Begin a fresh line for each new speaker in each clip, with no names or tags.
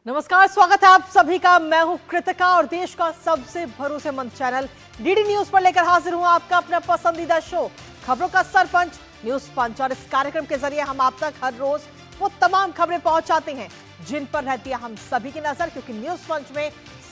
नमस्कार, स्वागत है आप सभी का। मैं हूं कृतिका और देश का सबसे भरोसेमंद चैनल डीडी न्यूज पर लेकर हाजिर हूं आपका अपना पसंदीदा शो खबरों का सरपंच न्यूज पंच। और इस कार्यक्रम के जरिए हम आप तक हर रोज वो तमाम खबरें पहुंचाते हैं जिन पर रहती है हम सभी की नजर, क्योंकि न्यूज पंच में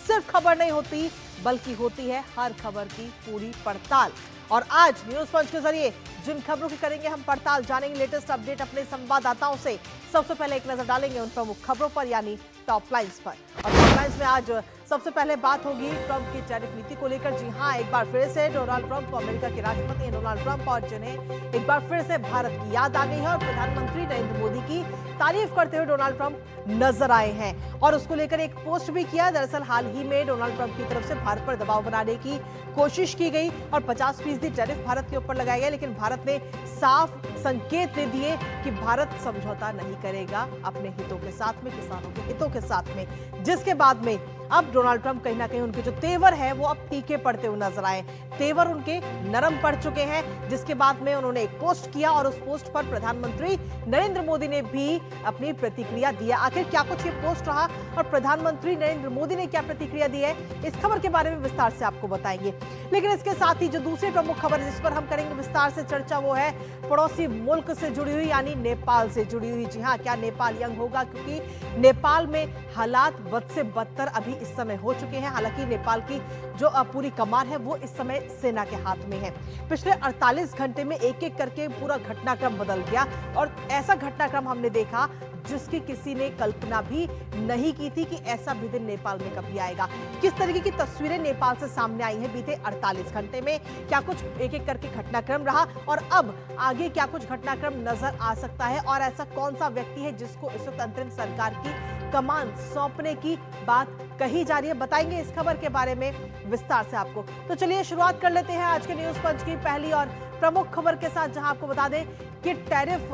सिर्फ खबर नहीं होती बल्कि होती है हर खबर की पूरी पड़ताल। और आज न्यूज पंच के जरिए जिन खबरों की करेंगे हम पड़ताल, जानेंगे लेटेस्ट अपडेट अपने संवाददाताओं से। सबसे पहले एक नजर डालेंगे उन प्रमुख खबरों पर, यानी टॉप लाइंस पर। और टॉप लाइंस में आज सबसे पहले बात होगी ट्रंप की टैरिफ नीति को लेकर। जी हां, एक बार फिर से डोनाल्ड ट्रंप, अमेरिका के राष्ट्रपति हैं डोनाल्ड ट्रंप, और जिन्हें एक बार फिर से भारत की याद आ गई है और प्रधानमंत्री नरेंद्र मोदी की तारीफ करते हुए डोनाल्ड ट्रंप नजर आए हैं और उसको लेकर एक पोस्ट भी किया। दरअसल हाल ही में डोनाल्ड ट्रंप की तरफ से भारत पर दबाव बनाने की कोशिश की गई और 50% टैरिफ भारत के ऊपर लगाया गया, लेकिन भारत ने साफ संकेत दे दिए कि भारत समझौता नहीं करेगा अपने हितों के साथ में, किसानों के हितों के साथ में। जिसके बाद में अब डोनाल्ड ट्रंप कहीं ना कहीं उनके जो तेवर है वो अब फीके पड़ते हुए नजर आए। तेवर उनके नरम पड़ चुके हैं, जिसके बाद में उन्होंने एक पोस्ट किया और उस पोस्ट पर प्रधानमंत्री नरेंद्र मोदी ने भी अपनी प्रतिक्रिया दी। आखिर क्या कुछ ये पोस्ट रहा और प्रधानमंत्री नरेंद्र मोदी ने क्या प्रतिक्रिया दी है, इस खबर के बारे में विस्तार से आपको बताएंगे। लेकिन इसके साथ ही जो दूसरी प्रमुख खबर जिस पर हम करेंगे विस्तार से चर्चा, वो है पड़ोसी मुल्क से जुड़ी हुई, यानी नेपाल से जुड़ी हुई। जी हाँ, क्या नेपाल यंग होगा, क्योंकि नेपाल में हालात बद से बदतर अभी इस समय हो चुके हैं। हालांकि नेपाल की जो पूरी कमान है वो इस समय सेना के हाथ में है। पिछले 48 घंटे में एक एक करके पूरा घटनाक्रम बदल गया और ऐसा घटनाक्रम हमने देखा जिसकी किसी ने कल्पना भी नहीं की थी कि ऐसा भी दिन नेपाल में कभी आएगा। किस तरीके की तस्वीरें नेपाल से सामने आई हैं बीते 48 घंटे में, क्या कुछ एक एक करके घटनाक्रम रहा और अब आगे क्या कुछ घटनाक्रम नजर आ सकता है, और ऐसा कौन सा व्यक्ति है जिसको इस वक्त अंतरिम सरकार की कमान सौंपने की बात कही जा रही है, बताएंगे इस खबर के बारे में विस्तार से आपको। तो चलिए शुरुआत कर लेते हैं आज के न्यूज पंच की पहली और प्रमुख खबर के साथ, जहां आपको बता दें कि टैरिफ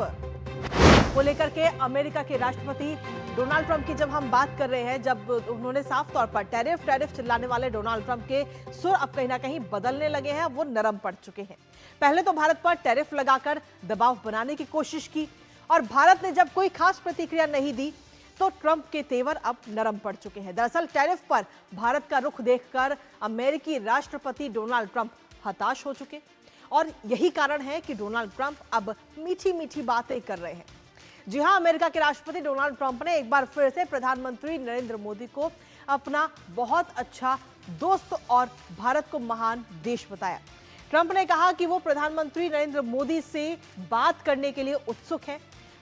को लेकर के अमेरिका के राष्ट्रपति डोनाल्ड ट्रंप की जब हम बात कर रहे हैं, जब उन्होंने साफ तौर पर टैरिफ चिल्लाने वाले डोनाल्ड ट्रंप के सुर अब कहीं ना कहीं बदलने लगे हैं, वो नरम पड़ चुके हैं। पहले तो भारत पर टैरिफ लगाकर दबाव बनाने की कोशिश की और भारत ने जब कोई खास प्रतिक्रिया नहीं दी तो ट्रंप के तेवर अब नरम पड़ चुके हैं। दरअसल टैरिफ पर भारत का रुख देखकर अमेरिकी राष्ट्रपति डोनाल्ड ट्रंप हताश हो चुके और यही कारण है कि डोनाल्ड ट्रंप अब मीठी मीठी बातें कर रहे हैं। जी हां, अमेरिका के राष्ट्रपति डोनाल्ड ट्रंप ने एक बार फिर से प्रधानमंत्री नरेंद्र मोदी को अपना बहुत अच्छा दोस्त और भारत को महान देश बताया। ट्रंप ने कहा कि वो प्रधानमंत्री नरेंद्र मोदी से बात करने के लिए उत्सुक है।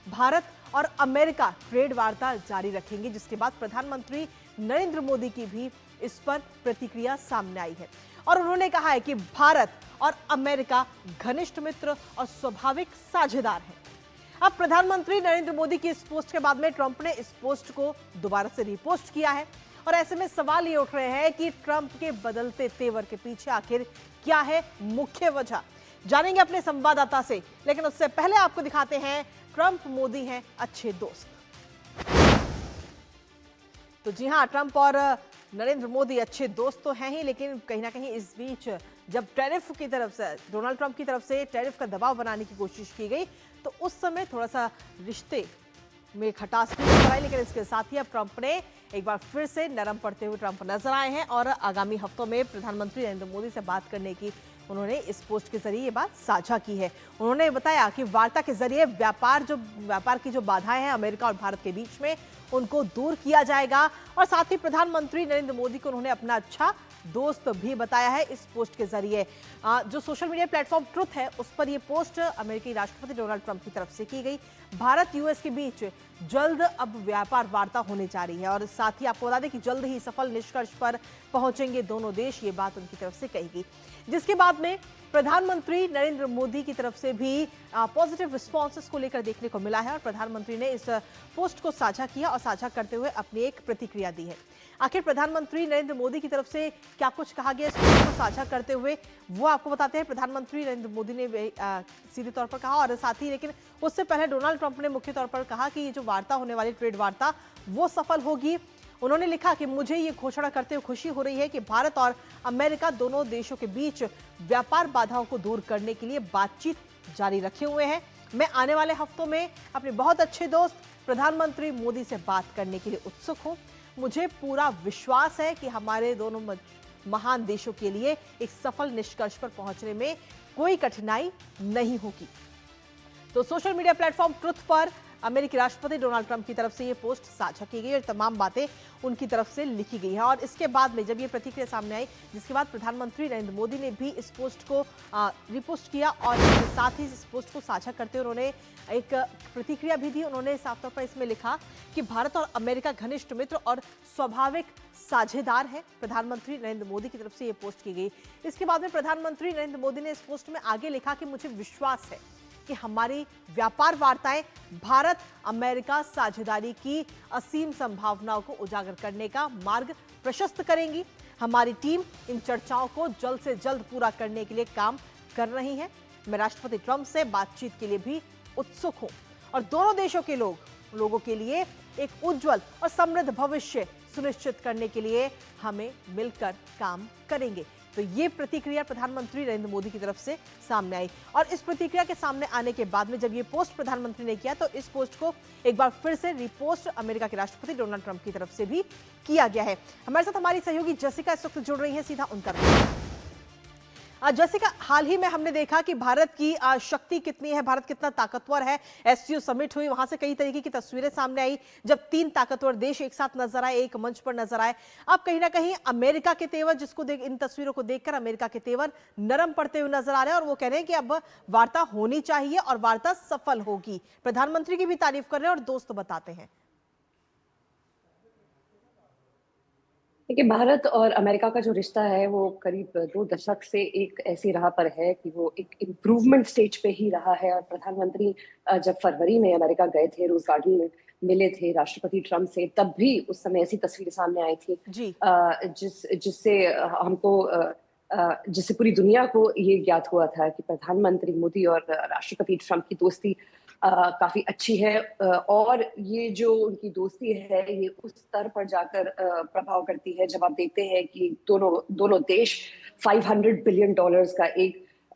भारत और अमेरिका ट्रेड वार्ता जारी रखेंगे, जिसके बाद प्रधानमंत्री नरेंद्र मोदी की भी इस पर प्रतिक्रिया सामने आई है और उन्होंने कहा है कि भारत और अमेरिका घनिष्ठ मित्र और स्वाभाविक साझेदार हैं। अब प्रधानमंत्री नरेंद्र मोदी की इस पोस्ट के बाद में ट्रंप ने इस पोस्ट को दोबारा से रीपोस्ट किया है और ऐसे में सवाल ये उठ रहे हैं कि ट्रंप के बदलते तेवर के पीछे आखिर क्या है मुख्य वजह, जानेंगे अपने संवाददाता से। लेकिन उससे पहले आपको दिखाते हैं ट्रंप मोदी हैं अच्छे दोस्त। तो जी हां, ट्रंप और नरेंद्र मोदी अच्छे दोस्त तो हैं ही, लेकिन कहीं ना कहीं इस बीच जब टैरिफ की तरफ से डोनाल्ड ट्रंप की तरफ से टैरिफ का दबाव बनाने की कोशिश की गई तो उस समय थोड़ा सा रिश्ते में खटास भी नजर आई। लेकिन इसके साथ ही अब ट्रंप ने एक बार फिर से नरम पड़ते हुए ट्रंप नजर आए हैं और आगामी हफ्तों में प्रधानमंत्री नरेंद्र मोदी से बात करने की उन्होंने इस पोस्ट के जरिए ये बात साझा की है। उन्होंने बताया कि वार्ता के जरिए व्यापार की जो बाधाएं हैं अमेरिका और भारत के बीच में, उनको दूर किया जाएगा और साथ ही प्रधानमंत्री नरेंद्र मोदी को उन्होंने अपना अच्छा दोस्त भी बताया है इस पोस्ट के जरिए। जो सोशल मीडिया प्लेटफॉर्म ट्रुथ है उस पर यह पोस्ट अमेरिकी राष्ट्रपति डोनाल्ड ट्रंप की तरफ से की गई। भारत यूएस के बीच जल्द अब व्यापार वार्ता होने जा रही है और साथ ही आपको बता दें कि जल्द ही सफल निष्कर्ष पर पहुंचेंगे दोनों देश, ये बात उनकी तरफ से कही गई। जिसके बाद में प्रधानमंत्री नरेंद्र मोदी की तरफ से भी पॉजिटिव रिस्पॉन्सेस को लेकर देखने को मिला है और प्रधानमंत्री ने इस पोस्ट को साझा किया और साझा करते हुए अपनी एक प्रतिक्रिया दी है। आखिर प्रधानमंत्री नरेंद्र मोदी की तरफ से क्या कुछ कहा गया इस पोस्ट को साझा करते हुए, वो आपको बताते हैं। प्रधानमंत्री नरेंद्र मोदी ने सीधे तौर पर कहा और साथ ही, लेकिन उससे पहले डोनाल्ड ट्रंप ने मुख्य तौर पर कहा कि ये जो वार्ता होने वाली ट्रेड वार्ता वो सफल होगी। उन्होंने लिखा कि मुझे ये घोषणा करते हुए खुशी हो रही है कि भारत और अमेरिका दोनों देशों के बीच व्यापार बाधाओं को दूर करने के लिए बातचीत जारी रखे हुए हैं। मैं आने वाले हफ्तों में अपने बहुत अच्छे दोस्त प्रधानमंत्री मोदी से बात करने के लिए उत्सुक हूं। मुझे पूरा विश्वास है कि हमारे दोनों महान देशों के लिए एक सफल निष्कर्ष पर पहुंचने में कोई कठिनाई नहीं होगी। तो सोशल मीडिया प्लेटफॉर्म ट्रुथ पर अमेरिकी राष्ट्रपति डोनाल्ड ट्रंप की तरफ से ये पोस्ट साझा की गई और तमाम बातें उनकी तरफ से लिखी गई है। और इसके बाद में जब ये प्रतिक्रिया सामने आई, जिसके बाद प्रधानमंत्री नरेंद्र मोदी ने भी इस पोस्ट को रिपोस्ट किया और इसके साथ ही इस पोस्ट को साझा करते हुए उन्होंने एक प्रतिक्रिया भी दी। उन्होंने साफ तौर पर इसमें लिखा कि भारत और अमेरिका घनिष्ठ मित्र और स्वाभाविक साझेदार है। प्रधानमंत्री नरेंद्र मोदी की तरफ से ये पोस्ट की गई। इसके बाद में प्रधानमंत्री नरेंद्र मोदी ने इस पोस्ट में आगे लिखा कि मुझे विश्वास है कि हमारी व्यापार वार्ताएं भारत अमेरिका साझेदारी की असीम संभावनाओं को उजागर करने का मार्ग प्रशस्त करेंगी। हमारी टीम इन चर्चाओं को जल्द से जल्द पूरा करने के लिए काम कर रही है। मैं राष्ट्रपति ट्रंप से बातचीत के लिए भी उत्सुक हूं और दोनों देशों के लोगों के लिए एक उज्जवल और समृद्ध भविष्य सुनिश्चित करने के लिए हमें मिलकर काम करेंगे। तो ये प्रतिक्रिया प्रधानमंत्री नरेंद्र मोदी की तरफ से सामने आई और इस प्रतिक्रिया के सामने आने के बाद में जब ये पोस्ट प्रधानमंत्री ने किया तो इस पोस्ट को एक बार फिर से रिपोस्ट अमेरिका के राष्ट्रपति डोनाल्ड ट्रंप की तरफ से भी किया गया है। हमारे साथ हमारी सहयोगी जसिका इस वक्त जुड़ रही है, सीधा उनका जैसे कि हाल ही में हमने देखा कि भारत की शक्ति कितनी है, भारत कितना ताकतवर है। एससीओ समिट हुई, वहां से कई तरीके की तस्वीरें सामने आई जब 3 ताकतवर देश एक साथ नजर आए, एक मंच पर नजर आए। अब कहीं ना कहीं अमेरिका के तेवर, जिसको देख इन तस्वीरों को देखकर अमेरिका के तेवर नरम पड़ते हुए नजर आ रहे हैं और वो कह रहे हैं कि अब वार्ता होनी चाहिए और वार्ता सफल होगी। प्रधानमंत्री की भी तारीफ कर रहे हैं और दोस्त बताते हैं।
देखिए, भारत और अमेरिका का जो रिश्ता है वो करीब 2 दशक से एक ऐसी राह पर है कि वो एक इम्प्रूवमेंट स्टेज पे ही रहा है। और प्रधानमंत्री जब फरवरी में अमेरिका गए थे, रोज गार्डन में मिले थे राष्ट्रपति ट्रंप से, तब भी उस समय ऐसी तस्वीर सामने आई थी जिससे जिससे पूरी दुनिया को ये ज्ञात हुआ था कि प्रधानमंत्री मोदी और राष्ट्रपति ट्रंप की दोस्ती काफी अच्छी है। और ये जो उनकी दोस्ती है ये उस स्तर पर जाकर प्रभाव करती है जब आप देखते हैं कि दोनों देश $500 बिलियन का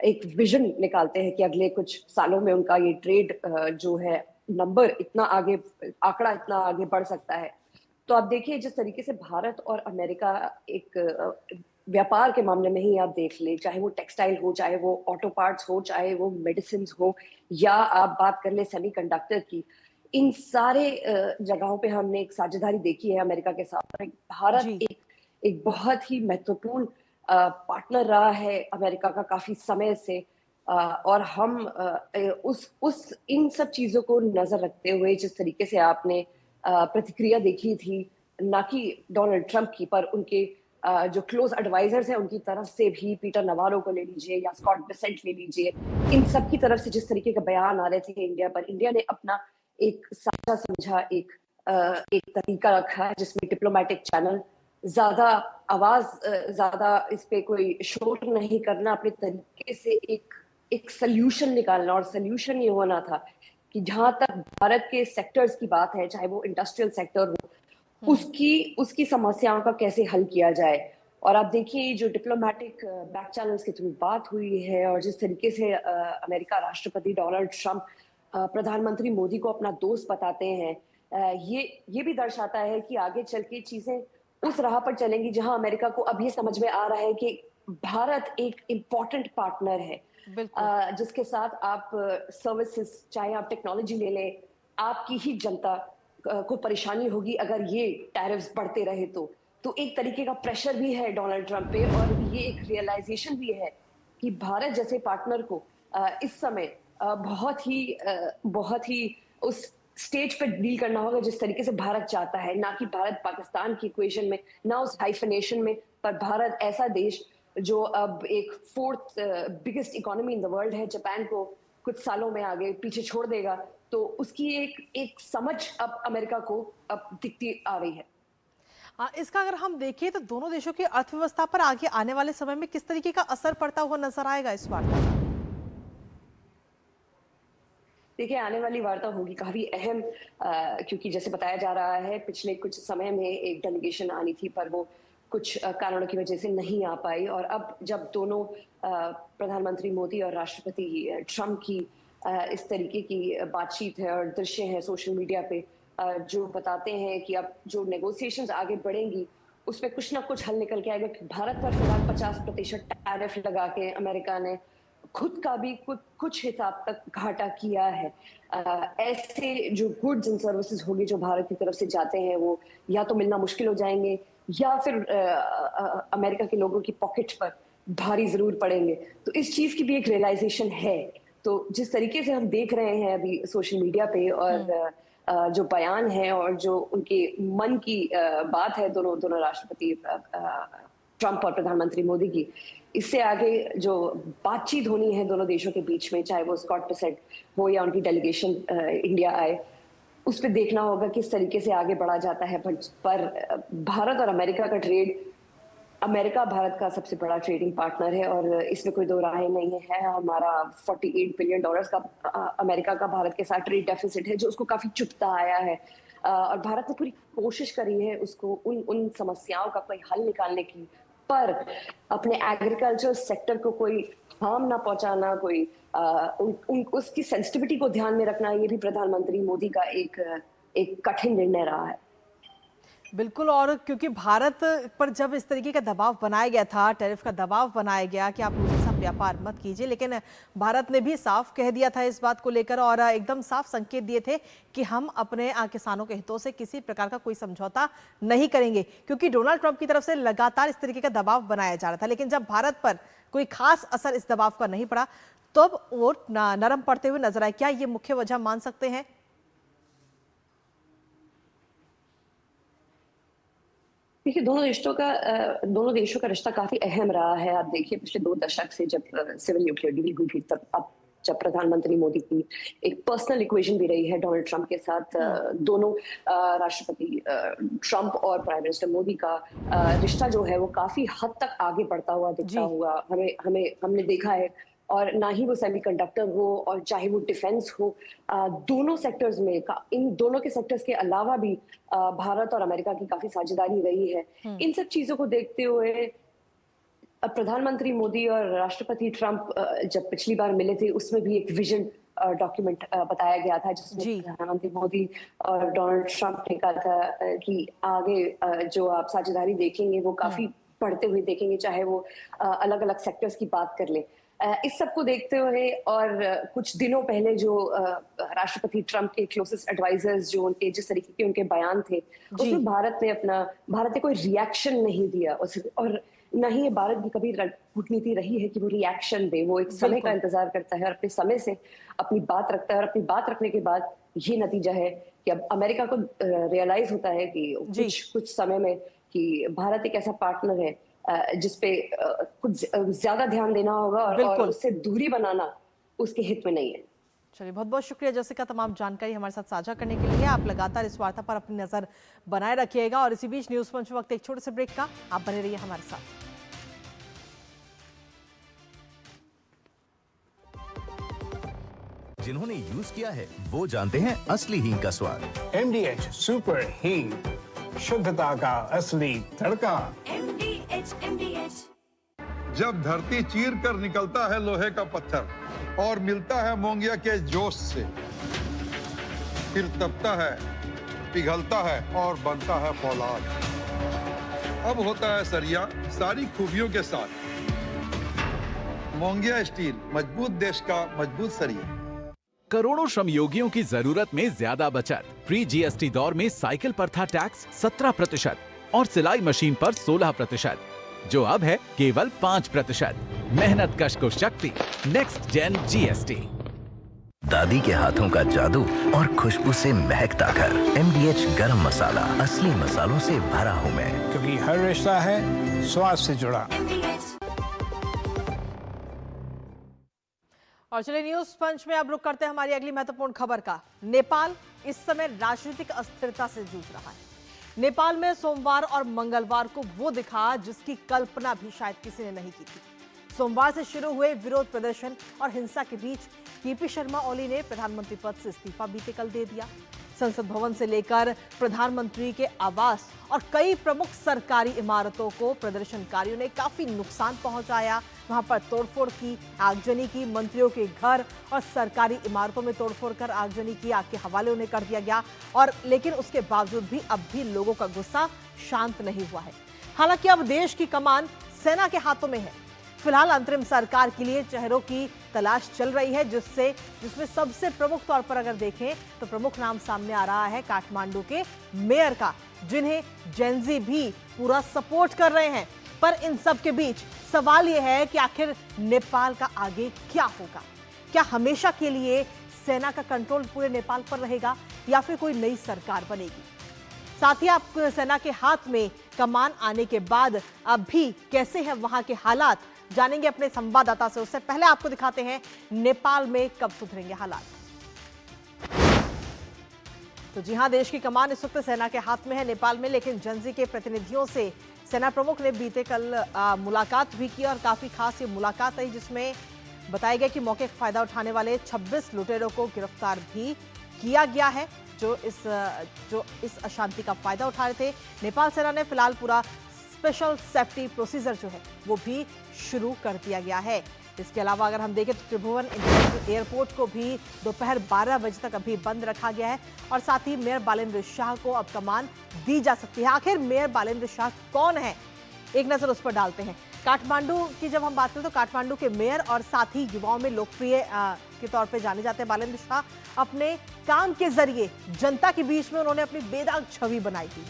एक विजन निकालते हैं कि अगले कुछ सालों में उनका ये ट्रेड जो है आंकड़ा इतना आगे बढ़ सकता है। तो आप देखिए, जिस तरीके से भारत और अमेरिका एक व्यापार के मामले में ही आप देख ले, चाहे वो टेक्सटाइल हो, चाहे वो ऑटो पार्ट्स हो, चाहे वो मेडिसिन हो, या आप बात कर ले सेमीकंडक्टर की, इन सारे जगहों पे हमने एक साझेदारी देखी है अमेरिका के साथ। भारत एक बहुत ही महत्वपूर्ण पार्टनर रहा है अमेरिका का काफी समय से। और हम इन सब चीजों को नजर रखते हुए, जिस तरीके से आपने प्रतिक्रिया देखी थी, ना कि डोनाल्ड ट्रंप की, पर उनके जो क्लोज एडवाइजर्स हैं उनकी तरफ से भी, पीटर नवारो को ले लीजिए या स्कॉट बेसेंट ले लीजिए, इन सब की तरफ से जिस तरीके के बयान आ रहे थे इंडिया पर, इंडिया ने अपना एक साझा समझा एक तरीका रखा जिसमें डिप्लोमेटिक चैनल, ज्यादा इस पे कोई शोर नहीं करना, अपने तरीके से एक सल्यूशन निकालना। और सल्यूशन ये होना था कि जहां तक भारत के सेक्टर्स की बात है, चाहे वो इंडस्ट्रियल सेक्टर हो, उसकी समस्याओं का कैसे हल किया जाए। और आप देखिए, जो डिप्लोमेटिक बैक चैनल्स के थ्रू बात हुई है और जिस तरीके से अमेरिका राष्ट्रपति डोनाल्ड ट्रंप प्रधानमंत्री मोदी को अपना दोस्त बताते हैं, ये भी दर्शाता है कि आगे चल के चीजें उस राह पर चलेंगी जहां अमेरिका को अब ये समझ में आ रहा है कि भारत एक इम्पॉर्टेंट पार्टनर है, जिसके साथ आप सर्विसेज, चाहे आप टेक्नोलॉजी ले लें, आपकी ही जनता को परेशानी होगी अगर ये टैरिफ्स बढ़ते रहे तो एक तरीके का प्रेशर भी है डोनाल्ड ट्रंप पे। और ये एक रियलाइजेशन भी है कि भारत जैसे पार्टनर को इस समय बहुत ही उस स्टेज पे डील करना होगा जिस तरीके से भारत चाहता है, ना कि भारत पाकिस्तान की इक्वेशन में, ना उस हाइफनेशन में, पर भारत ऐसा देश जो अब एक 4th biggest economy in the world है, जापान को कुछ सालों में आगे पीछे छोड़ देगा। तो उसकी एक समझ अब अमेरिका को अब दिखती आ रही है।
इसका अगर हम देखें तो दोनों देशों की अर्थव्यवस्था पर आगे आने वाले समय में किस तरीके का असर पड़ता हुआ नजर आएगा इस वार्ता का?
देखिए, आने वाली वार्ता होगी काफी अहम, क्योंकि जैसे बताया जा रहा है पिछले कुछ समय में एक डेलीगेशन आनी थी, पर वो कुछ कारणों की वजह से नहीं आ पाई। और अब जब दोनों प्रधानमंत्री मोदी और राष्ट्रपति ट्रंप की इस तरीके की बातचीत है और दृश्य है सोशल मीडिया पे, जो बताते हैं कि अब जो नेगोशिएशंस आगे बढ़ेंगी उसमें कुछ ना कुछ हल निकल के आएगा। भारत पर फिलहाल 50% टैरिफ लगा के अमेरिका ने खुद का भी कुछ हिसाब तक घाटा किया है। ऐसे जो गुड्स एंड सर्विसेज होंगे जो भारत की तरफ से जाते हैं वो या तो मिलना मुश्किल हो जाएंगे या फिर अमेरिका के लोगों की पॉकेट पर भारी जरूर पड़ेंगे। तो इस चीज की भी एक रियलाइजेशन है। तो जिस तरीके से हम देख रहे हैं अभी सोशल मीडिया पे और जो बयान है और जो उनके मन की बात है दोनों राष्ट्रपति ट्रंप और प्रधानमंत्री मोदी की, इससे आगे जो बातचीत होनी है दोनों देशों के बीच में, चाहे वो स्कॉट बेसेंट हो या उनकी डेलीगेशन इंडिया आए, उस पर देखना होगा किस तरीके से आगे बढ़ा जाता है। पर भारत और अमेरिका का ट्रेड, अमेरिका भारत का सबसे बड़ा ट्रेडिंग पार्टनर है और इसमें कोई दो राय नहीं है। हमारा $48 बिलियन का अमेरिका का भारत के साथ ट्रेड डेफिसिट है जो उसको काफी चुभता आया है और भारत ने पूरी कोशिश करी है उसको उन समस्याओं का कोई हल निकालने की, पर अपने एग्रीकल्चर सेक्टर को कोई हार्म ना पहुंचाना, कोई उसकी सेंसिटिविटी को ध्यान में रखना, ये भी प्रधानमंत्री मोदी का एक कठिन निर्णय रहा है।
बिल्कुल, और क्योंकि भारत पर जब इस तरीके का दबाव बनाया गया था, टैरिफ का दबाव बनाया गया कि आप रूस के साथ व्यापार मत कीजिए, लेकिन भारत ने भी साफ कह दिया था इस बात को लेकर और एकदम साफ संकेत दिए थे कि हम अपने किसानों के हितों से किसी प्रकार का कोई समझौता नहीं करेंगे, क्योंकि डोनाल्ड ट्रंप की तरफ से लगातार इस तरीके का दबाव बनाया जा रहा था। लेकिन जब भारत पर कोई खास असर इस दबाव का नहीं पड़ा तो अब वो नरम पड़ते हुए नजर आए। क्या ये मुख्य वजह मान सकते हैं?
देखिए, दोनों देशों का रिश्ता काफी अहम रहा है। आप देखिए पिछले 2 दशक से जब सिविल न्यूक्लियर डील हुई थी, तब अब जब प्रधानमंत्री मोदी की एक पर्सनल इक्वेशन भी रही है डोनाल्ड ट्रंप के साथ, दोनों राष्ट्रपति ट्रंप और प्राइम मिनिस्टर मोदी का रिश्ता जो है वो काफी हद तक आगे बढ़ता हुआ दिखता हुआ हमने देखा है। और ना ही वो सेमीकंडक्टर हो और चाहे वो डिफेंस हो, दोनों सेक्टर्स में, इन दोनों के सेक्टर्स के अलावा भी भारत और अमेरिका की काफी साझेदारी रही है। इन सब चीजों को देखते हुए प्रधानमंत्री मोदी और राष्ट्रपति ट्रंप जब पिछली बार मिले थे उसमें भी एक विजन डॉक्यूमेंट बताया गया था जिसमें प्रधानमंत्री मोदी और डोनाल्ड ट्रंप ने कहा था कि आगे जो आप साझेदारी देखेंगे वो काफी बढ़ते हुए देखेंगे, चाहे वो अलग अलग सेक्टर्स की बात कर ले। इस सब को देखते हुए और कुछ दिनों पहले जो राष्ट्रपति ट्रंप के क्लोजेस्ट एडवाइजर्स जो उनके जिस तरीके के उनके बयान थे, उसमें भारत ने कोई रिएक्शन नहीं दिया और न ही ये भारत की कभी कूटनीति रही है कि वो रिएक्शन दे। वो एक समय का इंतजार करता है और अपने समय से अपनी बात रखता है और अपनी बात रखने के बाद ये नतीजा है कि अब अमेरिका को रियलाइज होता है कि कुछ समय में कि भारत एक ऐसा पार्टनर है जिसपे कुछ ज्यादा ध्यान देना होगा और उससे दूरी बनाना उसके हित में नहीं है।
चलिए, बहुत बहुत शुक्रिया जैसिका, तमाम जानकारी हमारे साथ साझा करने के लिए। आप लगातार इस वार्ता पर अपनी नजर बनाए रखिएगा और इसी बीच न्यूज पंच वक्त एक छोटे से ब्रेक का, आप बने रहिए हमारे साथ।
जिन्होंने यूज किया है वो जानते हैं असली हींग का स्वाद।
MDH सुपर हींग, शुद्धता का असली तड़का।
MDH।
जब धरती चीर कर निकलता है लोहे का पत्थर और मिलता है मोंगिया के जोश से, फिर तपता है, पिघलता है और बनता है फौलाद। अब होता है सरिया सारी खूबियों के साथ। मोंगिया स्टील, मजबूत देश का मजबूत सरिया।
करोड़ों श्रमयोगियों की जरूरत में ज्यादा बचत। प्री GST दौर में साइकिल पर था टैक्स 17% और सिलाई मशीन पर 16%, जो अब है केवल 5%। मेहनत कश को शक्ति, नेक्स्ट जेन GST।
दादी के हाथों का जादू और खुशबू से महकता घर। MDH गरम मसाला, असली मसालों से भरा हूँ मैं,
क्योंकि हर रिश्ता है स्वाद से जुड़ा।
और चलिए न्यूज पंच में अब रुक करते हैं हमारी अगली महत्वपूर्ण खबर का। नेपाल इस समय राजनीतिक अस्थिरता से जूझ रहा है। नेपाल में सोमवार और मंगलवार को वो दिखा जिसकी कल्पना भी शायद किसी ने नहीं की थी। सोमवार से शुरू हुए विरोध प्रदर्शन और हिंसा के बीच KP शर्मा ओली ने प्रधानमंत्री पद से इस्तीफा बीते कल दे दिया। संसद भवन से लेकर प्रधानमंत्री के आवास और कई प्रमुख सरकारी इमारतों को प्रदर्शनकारियों ने काफी नुकसान पहुंचाया। वहां पर तोड़फोड़ की, आगजनी की, मंत्रियों के घर और सरकारी इमारतों में तोड़फोड़ कर आगजनी की, आग के हवाले उन्हें कर दिया गया। और लेकिन उसके बावजूद भी अब भी लोगों का गुस्सा शांत नहीं हुआ है। हालांकि अब देश की कमान सेना के हाथों में है। फिलहाल अंतरिम सरकार के लिए चेहरों की तलाश चल रही है, जिसमें सबसे प्रमुख तौर पर अगर देखें तो प्रमुख नाम सामने आ रहा है काठमांडू के मेयर का, जिन्हें जेनजी भी पूरा सपोर्ट कर रहे हैं। पर इन सब के बीच सवाल यह है कि आखिर नेपाल का आगे क्या होगा? क्या हमेशा के लिए सेना का कंट्रोल पूरे नेपाल पर रहेगा या फिर कोई नई सरकार बनेगी? साथ ही आप सेना के हाथ में कमान आने के बाद अब भी कैसे हैं वहां के हालात, जानेंगे अपने संवाददाता से। उससे पहले आपको दिखाते हैं नेपाल में कब सुधरेंगे हालात। तो जी हां, देश की कमान इस वक्त सेना के हाथ में है नेपाल में, लेकिन जेनजी के प्रतिनिधियों से सेना प्रमुख ने बीते कल मुलाकात भी की और काफी खास ये मुलाकात रही, जिसमें बताया गया कि मौके का फायदा उठाने वाले 26 लुटेरों को गिरफ्तार भी किया गया है, जो इस अशांति का फायदा उठा रहे थे। नेपाल सेना ने फिलहाल पूरा स्पेशल सेफ्टी प्रोसीजर जो है वो भी शुरू कर दिया गया है। इसके अलावा अगर हम देखें तो त्रिभुवन इंटरनेशनल एयरपोर्ट को भी दोपहर 12 बजे तक अभी बंद रखा गया है और साथ ही मेयर बालेंद्र शाह को अब कमान दी जा सकती है। आखिर मेयर बालेंद्र शाह कौन है, एक नजर उस पर डालते हैं। काठमांडू की जब हम बात करें तो काठमांडू के मेयर और साथ ही युवाओं में लोकप्रिय के तौर पे जाने जाते हैं बालेंद्र शाह। अपने काम के जरिए जनता के बीच में उन्होंने अपनी बेदाग छवि बनाई थी।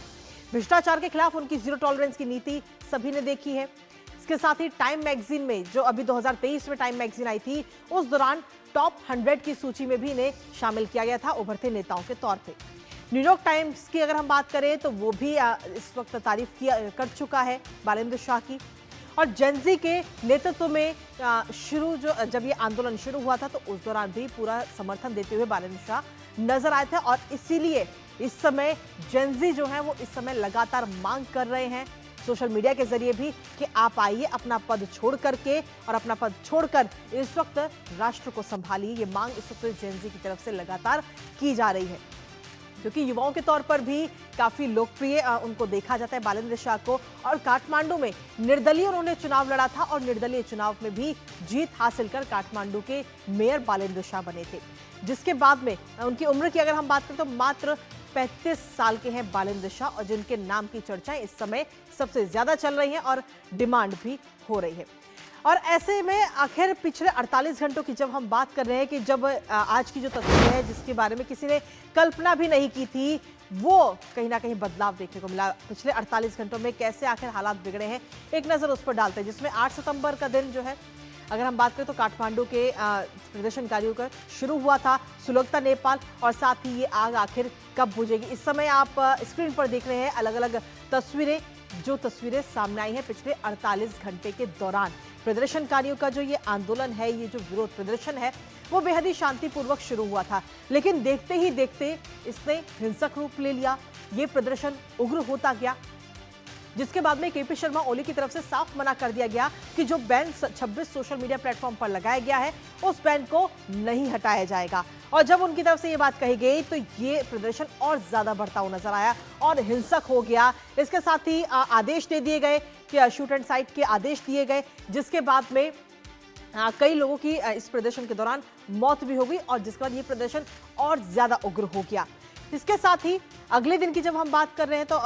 भ्रष्टाचार के खिलाफ उनकी जीरो टॉलरेंस की नीति सभी ने देखी है। इसके साथ ही टाइम मैगजीन में, जो अभी 2023 में टाइम मैगजीन आई थी, उस दौरान टॉप 100 की सूची में भी इन्हें शामिल किया गया था उभरते नेताओं के तौर पे। न्यूयॉर्क टाइम्स की अगर हम बात करें तो वो भी इस वक्त तारीफ कर चुका है बालेंद्र शाह की। और जेनजी के नेतृत्व में जब ये आंदोलन शुरू हुआ था तो उस दौरान भी पूरा समर्थन देते हुए बालेंद्र शाह नजर आए थे और इसीलिए इस समय जेनजी जो है वो इस समय लगातार मांग कर रहे हैं सोशल मीडिया के जरिए भी कि आप आइए अपना पद छोड़ करके और अपना पद छोड़कर इस वक्त राष्ट्र को संभालिए। ये मांग इस वक्त जेनजी की तरफ से लगातार की जा रही है, क्योंकि युवाओं के तौर पर भी काफी लोकप्रिय उनको देखा जाता है बालेंद्र शाह को। और काठमांडू में निर्दलीय उन्होंने चुनाव लड़ा था और निर्दलीय चुनाव में भी जीत हासिल कर काठमांडू के मेयर बालेंद्र शाह बने थे, जिसके बाद में उनकी उम्र की अगर हम बात करें तो मात्र 35 साल के हैं बालेंद्र शाह, और जिनके नाम की चर्चाएं इस समय सबसे ज्यादा चल रही हैं और डिमांड भी हो रही है। और ऐसे में आखिर पिछले 48 घंटों की जब हम बात कर रहे हैं कि जब आज की जो तस्वीर है जिसके बारे में किसी ने कल्पना भी नहीं की थी, वो कहीं ना कहीं बदलाव देखने को मिला। पिछले 48 घंटों में कैसे आखिर हालात बिगड़े हैं, एक नजर उस पर डालते हैं, जिसमें 8 सितंबर का दिन जो है अगर हम बात करें तो काठमांडू के प्रदर्शनकारियों का शुरू हुआ था सुलगता नेपाल, और साथ ही ये आग आखिर कब बुझेगी। इस समय आप स्क्रीन पर देख रहे हैं अलग अलग तस्वीरें, जो तस्वीरें सामने आई हैं पिछले 48 घंटे के दौरान। प्रदर्शनकारियों का जो ये आंदोलन है, ये जो विरोध प्रदर्शन है, वो बेहद ही शांतिपूर्वक शुरू हुआ था, लेकिन देखते ही देखते इसने हिंसक रूप ले लिया। ये प्रदर्शन उग्र होता गया, जिसके बाद में केपी शर्मा ओली की तरफ से साफ मना कर दिया गया कि जो बैन 26 सोशल मीडिया प्लेटफॉर्म पर लगाया गया है उस बैन को नहीं हटाया जाएगा। और जब उनकी तरफ से ये बात कही गई तो ये प्रदर्शन और ज्यादा बढ़ता हुआ नजर आया और हिंसक हो गया। इसके साथ ही आदेश दे दिए गए कि शूट एंड साइट के आदेश दिए गए, जिसके बाद में कई लोगों की इस प्रदर्शन के दौरान मौत भी हो गई और जिसके बाद ये प्रदर्शन और ज्यादा उग्र हो गया। इसके साथ ही अगले दिन की जब हम बात कर रहे हैं तो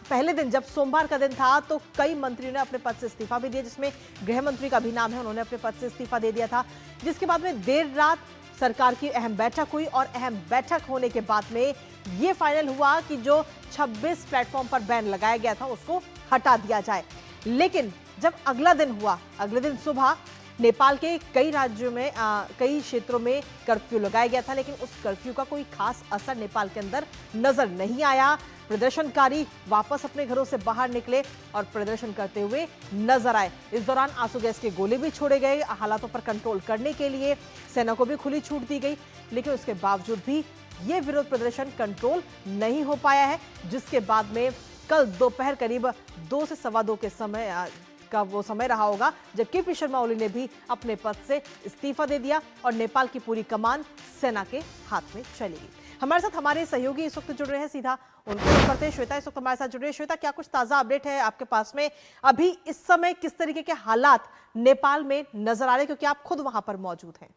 पहले दिन जब सोमवार का दिन था तो कई मंत्रियों ने अपने पद से इस्तीफा भी दिया, जिसमें गृह मंत्री का भी नाम है, उन्होंने अपने पद से इस्तीफा दे दिया था। जिसके बाद में देर रात सरकार की अहम बैठक हुई और अहम बैठक होने के बाद में ये फाइनल हुआ कि जो 26 प्लेटफॉर्म पर बैन लगाया गया था उसको हटा दिया जाए। लेकिन जब अगला दिन हुआ, अगले दिन सुबह नेपाल के कई राज्यों में कई क्षेत्रों में कर्फ्यू लगाया गया था, लेकिन उस कर्फ्यू का कोई खास असर नेपाल के अंदर नजर नहीं आया। प्रदर्शनकारी वापस अपने घरों से बाहर निकले और प्रदर्शन करते हुए नजर आए। इस दौरान आंसू गैस के गोले भी छोड़े गए हालातों पर कंट्रोल करने के लिए, सेना को भी खुली छूट दी गई, लेकिन उसके बावजूद भी ये विरोध प्रदर्शन कंट्रोल नहीं हो पाया है। जिसके बाद में कल दोपहर करीब 2 से सवा 2 के समय का वो समय रहा होगा जब केपी शर्मा ओली ने भी अपने पद से इस्तीफा दे दिया और नेपाल की पूरी कमान सेना के हाथ में चली गई। हमारे साथ हमारे सहयोगी इस वक्त जुड़ रहे हैं, सीधा उनको करते हैं। श्वेता इस वक्त हमारे साथ जुड़ रही है। श्वेता, क्या कुछ ताजा अपडेट है आपके पास में? अभी इस समय किस तरीके के हालात नेपाल में नजर आ रहे हैं, क्योंकि आप खुद वहां पर मौजूद हैं?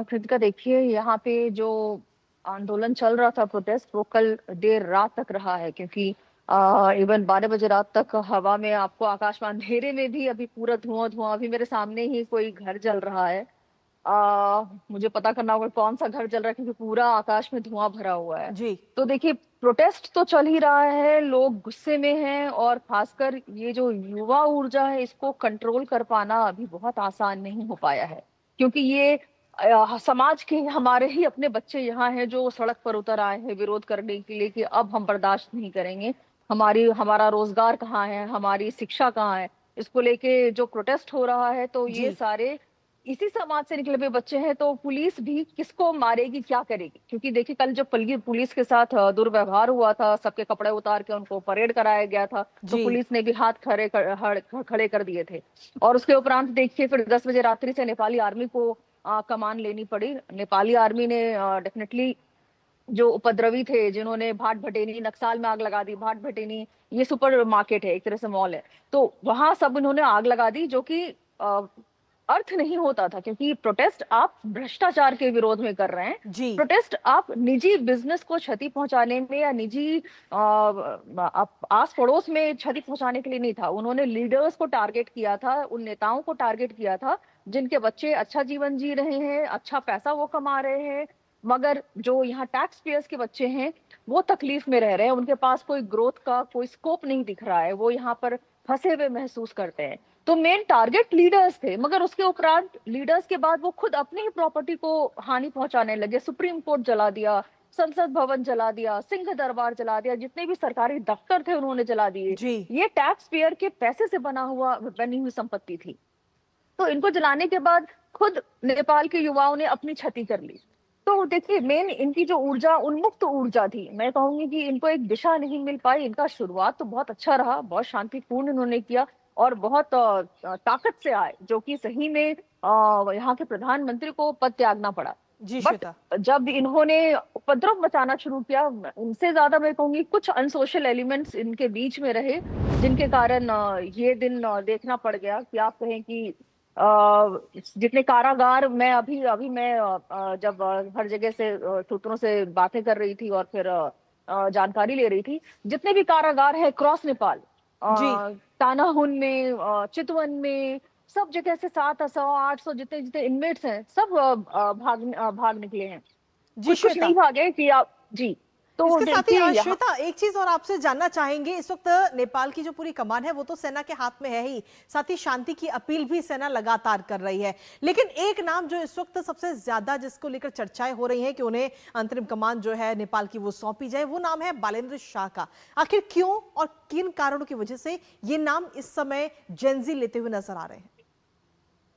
कृतिका, देखिए यहाँ पे जो आंदोलन चल रहा था, प्रोटेस्ट, वो कल देर रात तक रहा है, क्योंकि इवन 12 बजे रात तक हवा में आपको आकाश में अंधेरे में भी अभी पूरा धुआं धुआं, अभी मेरे सामने ही कोई घर जल रहा है। मुझे पता करना होगा कौन सा घर जल रहा है, क्योंकि पूरा आकाश में धुआं भरा हुआ है
जी।
तो देखिए, प्रोटेस्ट तो चल ही रहा है, लोग गुस्से में हैं, और खासकर ये जो युवा ऊर्जा है, इसको कंट्रोल कर पाना अभी बहुत आसान नहीं हो पाया है, क्योंकि ये समाज के हमारे ही अपने बच्चे यहाँ हैं जो सड़क पर उतर आए हैं विरोध करने के लिए कि अब हम बर्दाश्त नहीं करेंगे, हमारा रोजगार कहाँ है, हमारी शिक्षा कहाँ है, इसको लेके जो प्रोटेस्ट हो रहा है। तो ये सारे इसी समाज से निकले हुए बच्चे हैं, तो पुलिस भी किसको मारेगी, क्या करेगी? क्योंकि देखिए, कल जो पुलिस के साथ दुर्व्यवहार हुआ था, सबके कपड़े उतार के उनको परेड कराया गया था, तो पुलिस ने भी हाथ खड़े कर दिए थे। और उसके उपरांत देखिए, फिर 10 बजे रात्रि से नेपाली आर्मी को कमान लेनी पड़ी। नेपाली आर्मी ने डेफिनेटली जो उपद्रवी थे, जिन्होंने भाट भटेनी, नक्साल में आग लगा दी। भाट भटेनी ये सुपर मार्केट है, एक तरह से मॉल है, तो वहां सब इन्होंने आग लगा दी, जो कि अर्थ नहीं होता था, क्योंकि प्रोटेस्ट आप भ्रष्टाचार के विरोध में कर रहे हैं जी। प्रोटेस्ट आप निजी बिजनेस को क्षति पहुंचाने में या निजी आस पड़ोस में क्षति पहुंचाने के लिए नहीं था। उन्होंने लीडर्स को टारगेट किया था, उन नेताओं को टारगेट किया था जिनके बच्चे अच्छा जीवन जी रहे हैं, अच्छा पैसा वो कमा रहे हैं, मगर जो यहाँ टैक्स पेयर्स के बच्चे हैं वो तकलीफ में रह रहे हैं, उनके पास कोई ग्रोथ का कोई स्कोप नहीं दिख रहा है, वो यहाँ पर फंसे हुए महसूस करते हैं। तो मेन टारगेट लीडर्स थे, मगर उसके उपरांत लीडर्स के बाद वो खुद अपनी ही प्रॉपर्टी को हानि पहुंचाने लगे। सुप्रीम कोर्ट जला दिया, संसद भवन जला दिया, सिंह दरबार जला दिया, जितने भी सरकारी दफ्तर थे उन्होंने जला दिए। ये टैक्स पेयर के पैसे से बनी हुई संपत्ति थी। तो इनको जलाने के बाद खुद नेपाल के युवाओं ने अपनी क्षति कर ली। तो देखिए, मेन इनकी जो ऊर्जा उन्मुक्त ऊर्जा थी, मैं कहूंगी कि इनको एक दिशा नहीं मिल पाई। इनका शुरुआत तो बहुत अच्छा रहा, बहुत शांतिपूर्ण इन्होंने किया और बहुत ताकत से आए, जो कि सही में यहाँ के प्रधानमंत्री को पद त्यागना पड़ा। बट जब इन्होंने उपद्रव मचाना शुरू किया, उनसे ज्यादा मैं कहूंगी कुछ अनसोशल एलिमेंट्स इनके बीच में रहे, जिनके कारण ये दिन देखना पड़ गया कि आप कहें कि जितने कारागार, मैं अभी मैं जब हर जगह से सूत्रों से बातें कर रही थी और फिर जानकारी ले रही थी, जितने भी कारागार है क्रॉस नेपाल, तानाहुन में, चितवन में, सब जगह से 700-800 जितने इनमेट्स हैं, सब भाग निकले हैं। कुछ नहीं भागे कि आप जी। तो
इसके साथ ही श्वेता, एक चीज और आपसे जानना चाहेंगे, इस वक्त नेपाल की जो पूरी कमान है वो तो सेना के हाथ में है ही, साथ ही शांति की अपील भी सेना लगातार कर रही है, लेकिन एक नाम जो इस वक्त सबसे ज्यादा जिसको लेकर चर्चाएं हो रही हैं कि उन्हें अंतरिम कमान जो है नेपाल की वो सौंपी जाए, वो नाम है बालेन्द्र शाह का। आखिर क्यों और किन कारणों की वजह से ये नाम इस समय जेनजी लेते हुए नजर आ रहे हैं?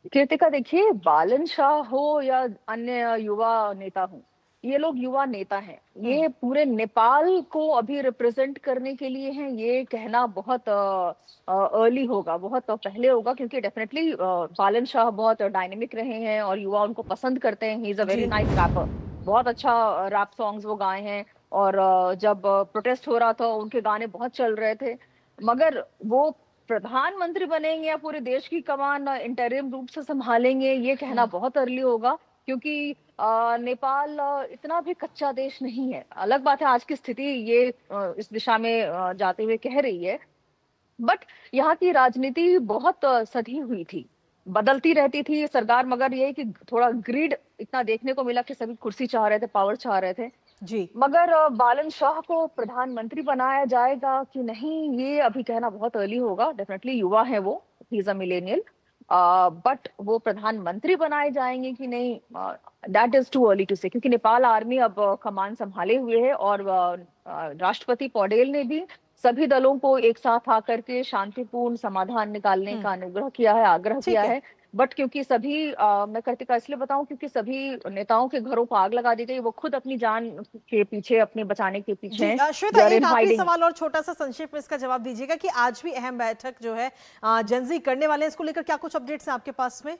कृतिका, देखिए, बालन शाह हो या अन्य युवा नेता हो, ये लोग युवा नेता हैं, ये पूरे नेपाल को अभी रिप्रेजेंट करने के लिए हैं, ये कहना बहुत अर्ली होगा, बहुत पहले होगा, क्योंकि डेफिनेटली बालन शाह बहुत डायनेमिक रहे हैं और युवा उनको पसंद करते हैं। He is a very nice rapper, बहुत अच्छा रैप सॉन्ग्स वो गाए हैं, और जब प्रोटेस्ट हो रहा था उनके गाने बहुत चल रहे थे, मगर वो प्रधानमंत्री बनेंगे या पूरे देश की कमान इंटरिम रूप से संभालेंगे, ये कहना बहुत अर्ली होगा, क्योंकि नेपाल इतना भी कच्चा देश नहीं है। अलग बात है आज की स्थिति ये इस दिशा में जाते हुए कह रही है, बट यहाँ की राजनीति बहुत सधी हुई थी, बदलती रहती थी सरकार, मगर ये कि थोड़ा ग्रिड इतना देखने को मिला कि सभी कुर्सी चाह रहे थे, पावर चाह रहे थे जी। मगर बालन शाह को प्रधानमंत्री बनाया जाएगा कि नहीं, ये अभी कहना बहुत अर्ली होगा। डेफिनेटली युवा है वो, he is a millennial, but वो प्रधानमंत्री बनाए जाएंगे कि नहीं, that is too early to say, क्योंकि नेपाल आर्मी अब कमान संभाले हुए है और राष्ट्रपति पौडेल ने भी सभी दलों को एक साथ आकर के शांतिपूर्ण समाधान निकालने का अनुग्रह किया है, आग्रह किया है। बट क्योंकि सभी मैं कृतिका इसलिए बताऊं क्योंकि सभी नेताओं के घरों को आग लगा दी गई, वो खुद अपनी जान के पीछे, अपने बचाने के पीछे हैं।
श्वेता, एक आखिरी सवाल और छोटा सा संक्षेप में इसका जवाब दीजिएगा कि आज भी अहम बैठक जो है जेनजी करने वाले हैं, इसको लेकर क्या कुछ अपडेट्स हैं आपके पास में?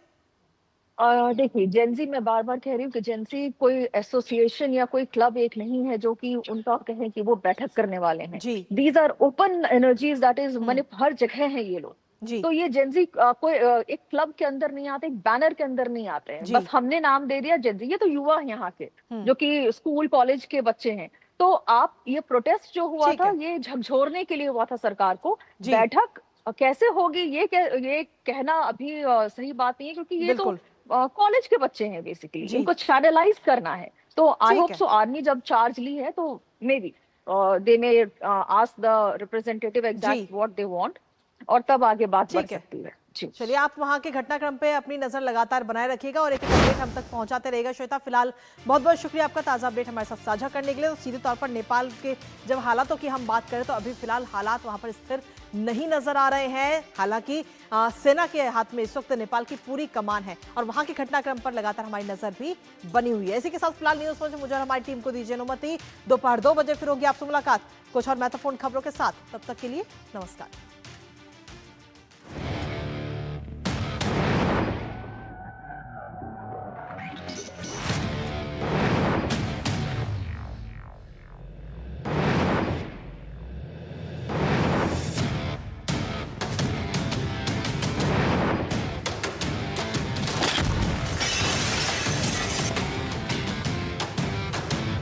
देखिए, जेनजी, मैं बार बार कह रही हूँ कि जेनजी कोई एसोसिएशन या कोई क्लब एक नहीं है जो कि उनका कहें कि वो बैठक करने वाले हैं।
जी
these are open energies, that is, माने हर जगह है ये लोग।
जी
तो ये जेनजी कोई एक क्लब के अंदर नहीं आते, एक बैनर के अंदर नहीं आते हैं,
जी।
बस हमने नाम दे दिया जेनजी। ये तो युवा है यहाँ के, जो कि स्कूल कॉलेज के बच्चे हैं। तो आप, ये प्रोटेस्ट जो हुआ
ठीक
था,
है।
ये झकझोरने के लिए हुआ था सरकार को।
जी।
बैठक कैसे होगी ये कहना अभी सही बात नहीं है, क्योंकि ये तो
बिल्कुल।
कॉलेज के बच्चे हैं बेसिकली,
जी।
इनको चैनलाइज करना है। तो आई
ठीक
होप
है।
सो आर्मी जब चार्ज ली है तो may be they may ask the representative exact what they want, और तब आगे बात बढ़
ठीक है।
सकती है। जी
चलिए, आप वहां के घटनाक्रम पे अपनी नजर लगातार बनाए रखिएगा और एक अपडेट हम तक पहुंचाते रहेगा। श्वेता, फिलहाल बहुत बहुत शुक्रिया आपका ताजा अपडेट हमारे साथ साझा करने के लिए। तो सीधे तौर पर नेपाल के जब हालातों की हम बात करें तो अभी फिलहाल हालात वहां पर स्थिर नहीं नजर आ रहे हैं। हालांकि सेना के हाथ में इस वक्त नेपाल की पूरी कमान है और वहां के घटनाक्रम पर लगातार हमारी नजर भी बनी हुई है। इसी के साथ फिलहाल न्यूज में मुझे और हमारी टीम को दीजिए अनुमति। दोपहर 2 बजे फिर होगी आपसे मुलाकात कुछ और महत्वपूर्ण खबरों के साथ। तब तक के लिए नमस्कार।